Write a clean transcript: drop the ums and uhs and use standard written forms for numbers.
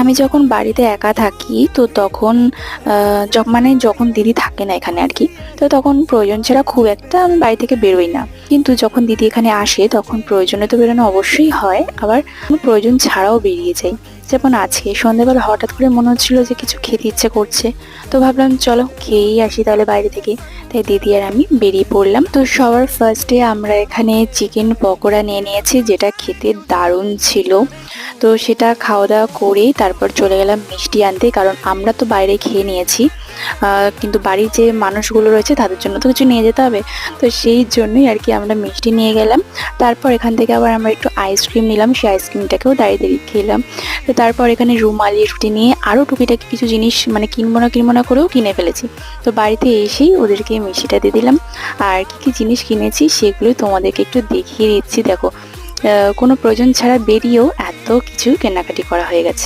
আমি যখন বাড়িতে একা থাকি তো তখন যখন দিদি থাকে না এখানে আর কি, তো তখন প্রয়োজন ছাড়া খুব একটা আমি বাড়ি থেকে বেরোই না। কিন্তু যখন দিদি এখানে আসে তখন প্রয়োজনে তো বেরোনো অবশ্যই হয়, আবার প্রয়োজন ছাড়াও বেরিয়ে যাই। যেমন আজকে সন্ধ্যাবেলা হঠাৎ করে মনে হচ্ছিল যে কিছু খেতে ইচ্ছে করছে, তো ভাবলাম চলো খেয়েই আসি তাহলে বাইরে থেকে। তাই দিদি আর আমি বেরিয়ে পড়লাম। তো সবার ফার্স্টে আমরা এখানে চিকেন পকোড়া নিয়ে নিয়েছি, যেটা খেতে দারুণ ছিল। তো সেটা খাওয়া দাওয়া করেই তারপর চলে গেলাম মিষ্টি আনতে, কারণ আমরা তো বাইরে খেয়ে নিয়েছি, কিন্তু বাড়ির যে মানুষগুলো রয়েছে তাদের জন্য তো কিছু নিয়ে যেতে হবে। তো সেই জন্যই আর কি আমরা মিষ্টি নিয়ে গেলাম। তারপর এখান থেকে আবার আমরা একটু আইসক্রিম নিলাম, সেই আইসক্রিমটাকেও দাঁড়িয়ে দাঁড়িয়ে খেলাম। তো তারপর এখানে রুমালি রুটি নিয়ে আরও টুকিটাকি কিছু জিনিস মানে কিনবো না করেও কিনে ফেলেছি। তো বাড়িতে এসেই ওদেরকে মিষ্টিটা দিয়ে দিলাম। আর কি কি জিনিস কিনেছি সেগুলোই তোমাদেরকে একটু দেখিয়ে দিচ্ছি। দেখো, কোনো প্রয়োজন ছাড়া বেরিয়েও এত কিছু কেনাকাটি করা হয়ে গেছে।